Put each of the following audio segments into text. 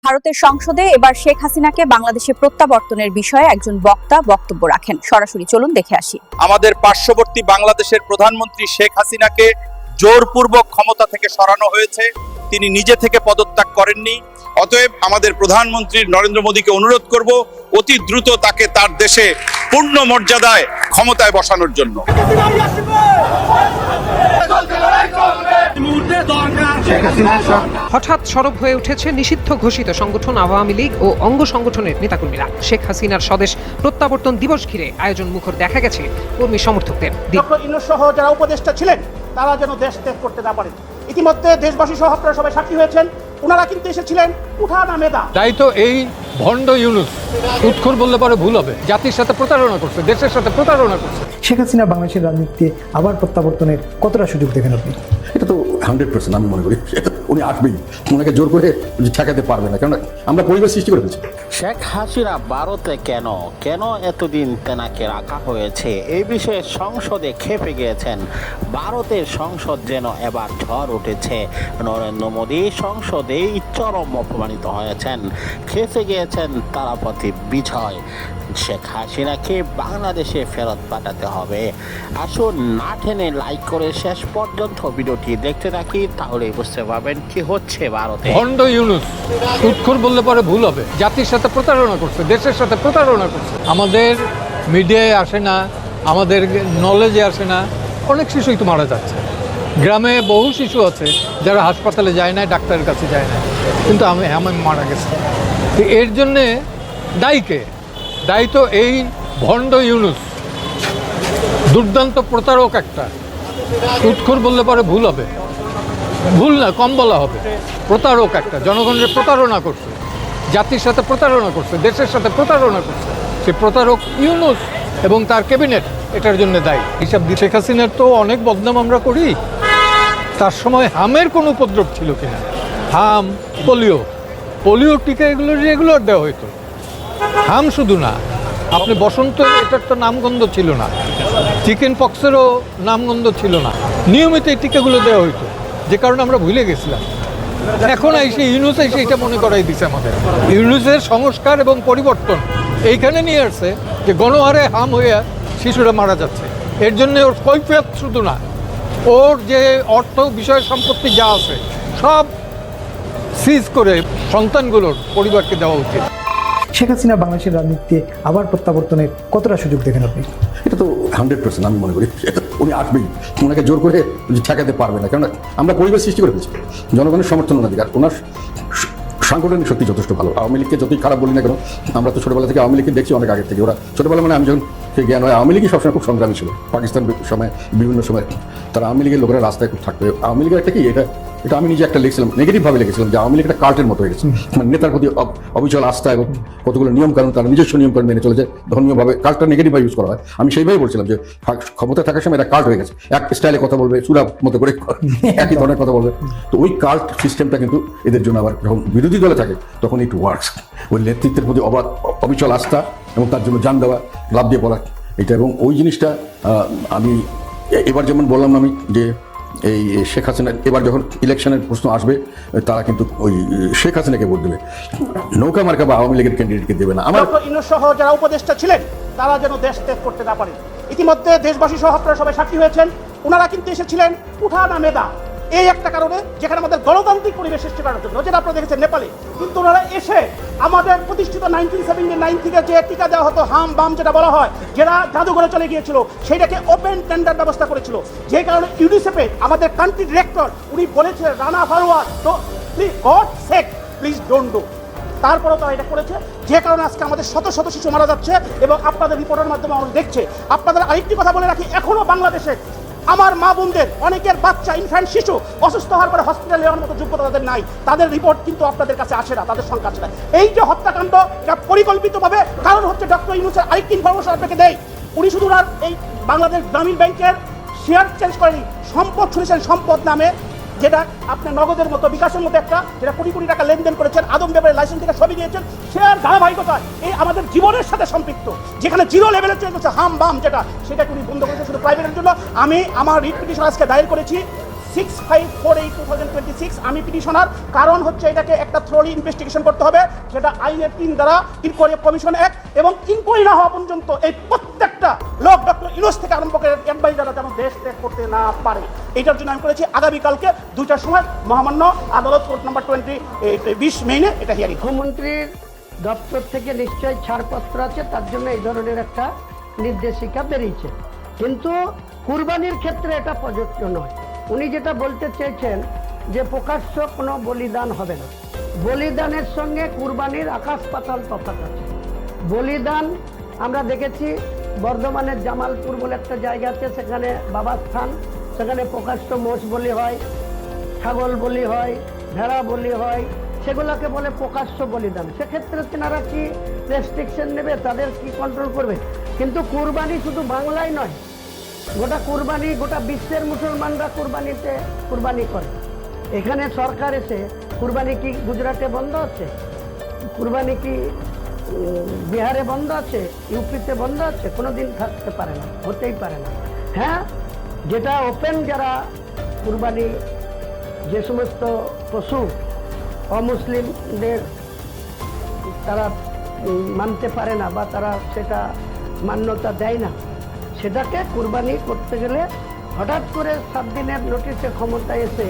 ভারতের সংসদে এবার শেখ হাসিনাকে বাংলাদেশে প্রত্যাবর্তনের বিষয়ে একজন বক্তা বক্তব্য রাখেন। সরাসরি চলুন দেখে আসি। আমাদের পার্শ্ববর্তী বাংলাদেশের প্রধানমন্ত্রী শেখ হাসিনাকে জোরপূর্বক ক্ষমতা থেকে সরানো হয়েছে, তিনি নিজে থেকে পদত্যাগ করেননি। অতএব আমাদের প্রধানমন্ত্রী নরেন্দ্র মোদীকে অনুরোধ করব অতি দ্রুত তাকে তার দেশে পূর্ণ মর্যাদায় ক্ষমতায় বসানোর জন্য। হঠাৎ সরব হয়ে উঠেছে নিষিদ্ধ ঘোষিত সংগঠন আওয়ামী লীগ ও অঙ্গ সংগঠনের নেতাকর্মীরা। শেখ হাসিনার স্বদেশ প্রত্যাবর্তন দিবস ঘিরে আয়োজন মুখর দেখা গেছে কর্মী সমর্থকদের। ডক্টর ইউনূস সহ যারা উপদেষ্টা ছিলেন তারা যেন দেশ ত্যাগ করতে না পারেন। ইতিমধ্যে দেশবাসী সহ আপনারা সবাই সাক্ষী হয়েছেন, ওনারা কিন্তু এসেছিলেন উঠানা মেধা। তাই তো এই ভণ্ড ইউনূস, উৎখর বললে পরে ভুল হবে, জাতির সাথে প্রতারণা করছে, দেশের সাথে প্রতারণা করছে। শেখ হাসিনা বাংলাদেশের রাজনীতিতে আবার প্রত্যাবর্তনের কতটা সুযোগ দেখেন আপনি? এটা তো 100% আমি মনে করি উনি আসবেই, ওনাকে জোর করে ঠেকাতে পারবে না, কারণ আমরা পরিবেশ সৃষ্টি করে ফেলছি। শেখ হাসিনা ভারতে কেন এতদিন তেনাকে রাখা হয়েছে এই বিষয়ে সংসদে খেপে গিয়েছেন। ভারতের সংসদ যেন এবার ঝড় উঠেছে। নরেন্দ্র মোদী সংসদেই চরম অপমানিত হয়েছেন, খেপে গিয়েছেন তারাপতি বিজয়। শেখ হাসিনাকে বাংলাদেশে ফেরত পাঠাতে হবে। আসুন না টেনে লাইক করে শেষ পর্যন্ত ভিডিওটি দেখতে থাকি, তাহলেই বুঝতে পারবেন কি হচ্ছে ভারতে। ভণ্ড ইউনূস, উৎখর বললে পরে ভুল হবে, জাতির সাথে প্রতারণা করছে, দেশের সাথে প্রতারণা করছে। আমাদের মিডিয়ায় আসে না, আমাদের নলেজে আসে না, অনেক শিশুই তো মারা যাচ্ছে। গ্রামে বহু শিশু আছে যারা হাসপাতালে যায় না, ডাক্তারের কাছে যায় না, কিন্তু আমি মারা গেছে। তো এর জন্যে দায়ী তো এই ভণ্ড ইউনূস, দুর্দান্ত প্রতারক একটা। উৎখর বললে পরে ভুল হবে, ভুল না, কম বলা হবে। প্রতারক একটা, জনগণের প্রতারণা করছে, জাতির সাথে প্রতারণা করছে, দেশের সাথে প্রতারণা করছে। সে প্রতারক ইউনূস এবং তার ক্যাবিনেট এটার জন্য দায়ী। হিসাব দিয়ে শেখ হাসিনার তো অনেক বদনাম আমরা করি। তার সময় হামের কোনো উপদ্রব ছিল কিনা? হাম, পোলিও টিকা এগুলো রেগুলার দেওয়া হইতো। হাম শুধু না, আপনি বসন্ত, এটার তো নামগন্ধ ছিল না। চিকেন পক্সেরও নামগন্ধ ছিল না। নিয়মিত এই টিকাগুলো দেওয়া হইতো, যে কারণে আমরা ভুলে গেছিলাম। এখন এসে ইউনূস এসে এটা মনে করাই দিছে আমাদের। ইউনূসের সংস্কার এবং পরিবর্তন এইখানে নিয়ে আসছে যে গণহারে হাম হয়ে শিশুরা মারা যাচ্ছে। এর জন্য ওর কৈফিয়ত শুধু না, ওর যে অর্থ বিষয় সম্পত্তি যা আছে সব সিজ করে সন্তানগুলোর পরিবারকে দেওয়া উচিত। শেখ হাসিনা বাংলাদেশের রাজনীতিতে আবার প্রত্যাবর্তনের কতটা সুযোগ দেখেন আপনি? এটা তো 100% আমি মনে করি উনি আসবেই, ওনাকে জোর করে ঠেকাতে পারবে না, কারণ আমরা পরিবেশ সৃষ্টি করে ফেলছি। জনগণের সমর্থন ওনার দিকে, আর ওনার সাংগঠনিক সত্যি যথেষ্ট ভালো। আওয়ামী লীগকে যতই খারাপ বলি না কেন, আমরা তো ছোটোবেলা থেকে আওয়ামী লীগকে দেখছি অনেক আগের থেকে। ওরা ছোটোবেলা মানে আমি যখন জ্ঞান হয়, আওয়ামী লীগই সবসময় খুব সংগ্রামী ছিল। পাকিস্তান সময় বিভিন্ন সময় তারা আওয়ামী লীগের লোকেরা রাস্তায় খুব থাকবে। আওয়ামী লীগের একটা কি, এটা আমি নিজে একটা লিখছিলাম, নেগেটিভভাবে লিখেছিলাম যে আওয়ামী লীগ একটা কাল্টের মতো হয়ে গেছে। মানে নেতার প্রতি অবিচল আস্থা এবং কতগুলো নিয়মকানুন, তারা নিজস্ব নিয়মকানুন মেনে চলে যায়, ধর্মীয়ভাবে কাল্টটা নেগেটিভভাবে ইউজ করা হয়। আমি সেইভাবে বলছিলাম যে ক্ষমতা থাকার সময় এটা কাল্ট হয়ে গেছে, এক স্টাইলে কথা বলবে, সুরা মতো করে একই ধরনের কথা বলবে। তো ওই কাল্ট সিস্টেমটা কিন্তু এদের জন্য আবার যখন বিরোধী দলে থাকে তখন ইট ওয়ার্কস। ওই নেতৃত্বের প্রতি অবিচল আস্থা এবং তার জন্য জান দেওয়া, লাভ দিয়ে বলা, এটা। এবং ওই জিনিসটা আমি এবার যেমন বললাম আমি যে এই শেখ হাসিনা এবার যখন ইলেকশনের প্রশ্ন আসবে, তারা কিন্তু ওই শেখ হাসিনাকে ভোট দেবে, নৌকা মার্কা বা আওয়ামী লীগের ক্যান্ডিডেটকে দেবে না। ডক্টর ইউনূস সহ যারা উপদেষ্টা ছিলেন তারা যেন দেশ ত্যাগ করতে না পারেন। ইতিমধ্যে দেশবাসী সহ আপনারা সবাই সাক্ষী হয়েছেন, ওনারা কিন্তু এসেছিলেন উঠানা মেধা, এই একটা কারণে, যেখানে আমাদের গণতান্ত্রিক পরিবেশ সৃষ্টি করার জন্য, যেটা আপনারা দেখেছেন নেপালে। কিন্তু ওনারা এসে আমাদের প্রতিষ্ঠিত 1979 থেকে যে টিকা দেওয়া হতো, হাম বাম যেটা বলা হয়, যারা জাদুঘরে চলে গিয়েছিল, সেইটাকে ওপেন টেন্ডার ব্যবস্থা করেছিল। যে কারণে ইউনিসেফে আমাদের কান্ট্রি ডিরেক্টর উনি বলেছিলেন, রানা ফারওয়ার, তো please God sake please don't do. তারপরেও তারা এটা করেছে, যে কারণে আজকে আমাদের শত শত শিশু মারা যাচ্ছে এবং আপনাদের রিপোর্টের মাধ্যমে আমরা দেখছে। আপনাদের আরেকটি কথা বলে রাখি, এখনো বাংলাদেশে আমার মা বোনদের অনেকের বাচ্চা, ইনফ্যান্ট শিশু অসুস্থ হওয়ার পরে হসপিটালে নেওয়ার মতো যোগ্যতা তাদের নাই। তাদের রিপোর্ট কিন্তু আপনাদের কাছে আসে না, তাদের সংখ্যা আসে না। এই যে হত্যাকাণ্ড, এটা পরিকল্পিতভাবে, কারণ হচ্ছে ডক্টর ইউনূসের আরেকটি ইনফরমেশন আপনাকে দেয়, উনি শুধু আর এই বাংলাদেশ গ্রামীণ ব্যাংকের শেয়ার চেঞ্জ করেনি, সম্পদ শুনেছেন, সম্পদ নামে, যেটা আপনার নগদের মতো, বিকাশের মতো একটা, যেটা কোটি কোটি টাকা লেনদেন করেছেন, আদম ব্যাপারে লাইসেন্স থেকে সবই নিয়েছেন, শেয়ার ধারাবাহিকতা এই আমাদের জীবনের সাথে সম্পৃক্ত। যেখানে জিরো লেভেলে চলছে হাম বাম, যেটা সেটা উনি বন্ধ করেছে শুধু প্রাইভেটের জন্য। আমি আমার রিট পিটিশন আজকে দায়ের করেছি 6548/2026 আমি পিটিশনার। কারণ হচ্ছে এটাকে একটা থ্রোলি ইনভেস্টিগেশন করতে হবে, সেটা আইনের 3 দ্বারা ইনকোয়ারি কমিশন অ্যাক্ট, এবং ইনকোয়ারি না হওয়া পর্যন্ত এই প্রত্যেকটা লোক ডক্টর ইউনূস থেকে আরম্ভ করে অ্যাডভাইজাররা যেন দেশ ত্যাগ করতে না পারে। এটার জন্য আমি করেছি আগামীকালকে 2টার সময় মহামান্য আদালত কোর্ট নাম্বার 20 মেইনে এটা হিয়ারিং। মুখ্যমন্ত্রীর দপ্তর থেকে নিশ্চয়ই ছাড়পত্র আছে, তার জন্য এই ধরনের একটা নির্দেশিকা বেরিয়েছে, কিন্তু কুরবানির ক্ষেত্রে এটা প্রযোজ্য নয়। উনি যেটা বলতে চেয়েছেন যে প্রকাশ্য কোনো বলিদান হবে না, বলিদানের সঙ্গে কুরবানির আকাশ পাতাল তফাৎ আছে। বলিদান আমরা দেখেছি বর্ধমানের জামালপুর বলে একটা জায়গা আছে, সেখানে বাবার স্থান, সেখানে প্রকাশ্য মোষ বলি হয়, ছাগল বলি হয়, ভেড়া বলি হয়, সেগুলোকে বলে প্রকাশ্য বলিদান। সেক্ষেত্রে তেনারা কি রেস্ট্রিকশন নেবে, তাদের কি কন্ট্রোল করবে? কিন্তু কুরবানি শুধু বাংলায় নয়, গোটা কুরবানি গোটা বিশ্বের মুসলমানরা কুরবানি করে। এখানে সরকার এসে কুরবানি কি গুজরাটে বন্ধ আছে, কুরবানি কি বিহারে বন্ধ আছে, ইউপিতে বন্ধ আছে? কোনোদিন থাকতে পারে না, হতেই পারে না। হ্যাঁ, যেটা ওপেন যারা কুরবানি, যে সমস্ত পশু অমুসলিমদের তারা মানতে পারে না বা তারা সেটা মান্যতা দেয় না, সেটাকে কুরবানি করতে গেলে হঠাৎ করে 7 দিনের নোটিশে ক্ষমতায় এসে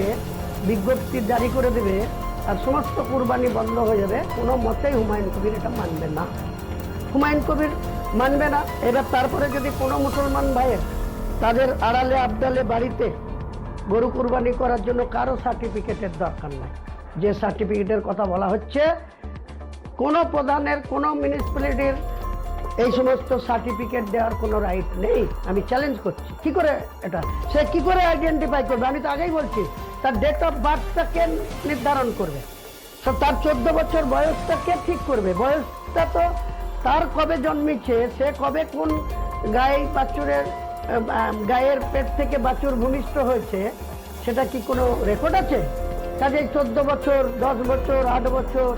বিজ্ঞপ্তি জারি করে দেবে আর সমস্ত কুরবানি বন্ধ হয়ে যাবে, কোনো মতেই হুমায়ুন কবির এটা মানবে না। হুমায়ুন কবির মানবে না। এবার তারপরে যদি কোনো মুসলমান ভাইয়ের তাদের আড়ালে আবডালে বাড়িতে গরু কুরবানি করার জন্য কারো সার্টিফিকেটের দরকার নাই, যে সার্টিফিকেটের কথা বলা হচ্ছে, কোনো প্রধানের কোনো মিউনিসিপ্যালিটির এই সমস্ত সার্টিফিকেট দেওয়ার কোনো রাইট নেই। আমি চ্যালেঞ্জ করছি, কি করে এটা সে কি করে আইডেন্টিফাই করবে? আমি তো আগেই বলছি, তার ডেট অফ বার্থটা কে নির্ধারণ করবে? তার 14 বছর বয়সটা কে ঠিক করবে? বয়সটা তো তার কবে জন্মেছে, সে কবে কোন গায়ের পেট থেকে বাছুর ভূমিষ্ঠ হয়েছে, সেটা কি কোনো রেকর্ড আছে? কাজে 14 বছর, 10 বছর, 8 বছর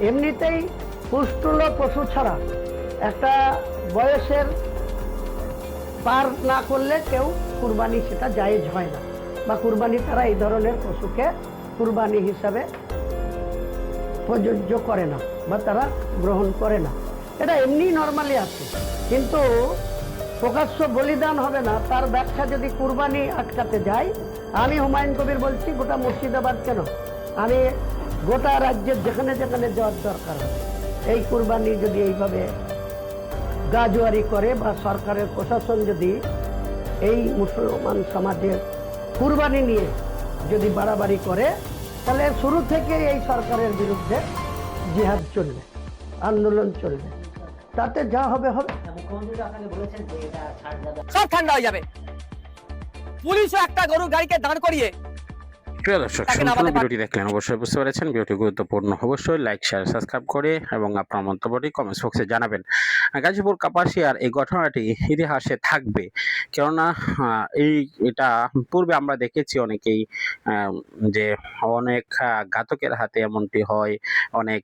এমনিতেই পুষ্টুল পশু ছাড়া একটা বয়সের পার না করলে কেউ কুরবানি সেটা জায়েজ হয় না, বা কুরবানি তারা এই ধরনের পশুকে কুরবানি হিসাবে প্রযোজ্য করে না বা তারা গ্রহণ করে না। এটা এমনি নর্মালি আছে, কিন্তু প্রকাশ্য বলিদান হবে না তার ব্যাখ্যা যদি কুরবানি আটকাতে যায়, আমি হুমায়ুন কবির বলছি, গোটা মুর্শিদাবাদ কেন, আমি গোটা রাজ্যের যেখানে যেখানে যাওয়ার দরকার হবে, এই কুরবানি যদি এইভাবে গাজোয়ারি করে বা সরকারের প্রশাসন যদি এই মুসলমান সমাজের কুরবানি নিয়ে যদি বাড়াবাড়ি করে, তাহলে শুরু থেকে এই সরকারের বিরুদ্ধে জিহাদ চলবে, আন্দোলন চলবে, তাতে যা হবে হবে। সব ঠান্ডা হয়ে যাবে। পুলিশও একটা গরুর গাড়িকে দাঁড় করিয়ে। প্রিয় দর্শক, সম্পূর্ণ ভিডিওটি দেখলেন, অবশ্যই বুঝতে পেরেছেন ভিডিওটি গুরুত্বপূর্ণ। অবশ্যই লাইক, শেয়ার, সাবস্ক্রাইব করে এবং আপনার মন্তব্যটি কমেন্টস বক্সে জানাবেন। গাজীপুর কাপাসিয়ার এই ঘটনাটি ইতিহাসে থাকবে, কেননা এটা পূর্বে আমরা দেখেছি অনেকেই যে অনেক ঘাতকের হাতে এমনটি হয়, অনেক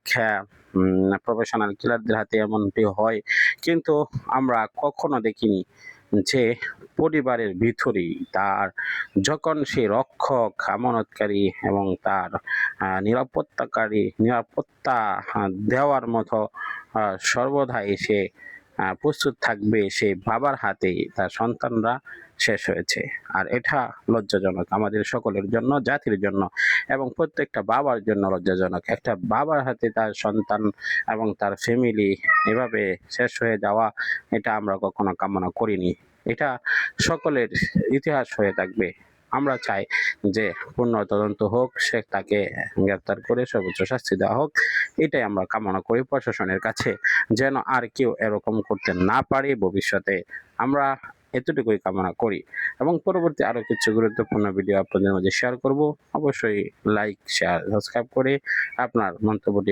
প্রফেশনাল কিলারদের হাতে এমনটি হয়, কিন্তু আমরা কখনো দেখিনি যে পরিবারের ভিতরেই তার যখন সে রক্ষক, আমানতকারী এবং তার নিরাপত্তা দেওয়ার মতো সর্বদাই সে প্রস্তুত থাকবে, সে বাবার হাতেই তার সন্তানরা শেষ হয়েছে। আর এটা লজ্জাজনক আমাদের সকলের জন্য, জাতির জন্য এবং প্রত্যেকটা বাবার জন্য লজ্জাজনক। একটা বাবার হাতে তার সন্তান এবং তার ফ্যামিলি এভাবে শেষ হয়ে যাওয়া, এটা আমরা কখনো কামনা করিনি। এটা সকলের ইতিহাস হয়ে থাকবে। আমরা চাই যে পূর্ণ তদন্ত হোক, সে তাকে গ্রেফতার করে সর্বোচ্চ শাস্তি দেওয়া হোক, এটাই আমরা কামনা করি প্রশাসনের কাছে, যেন আর কেউ এরকম করতে না পারে ভবিষ্যতে। আমরা এতটুকুই কামনা করি এবং পরবর্তী আরো কিছু গুরুত্বপূর্ণ ভিডিও আপনাদের মাঝে শেয়ার করব। অবশ্যই লাইক, শেয়ার, সাবস্ক্রাইব করে আপনার মন্তব্যটি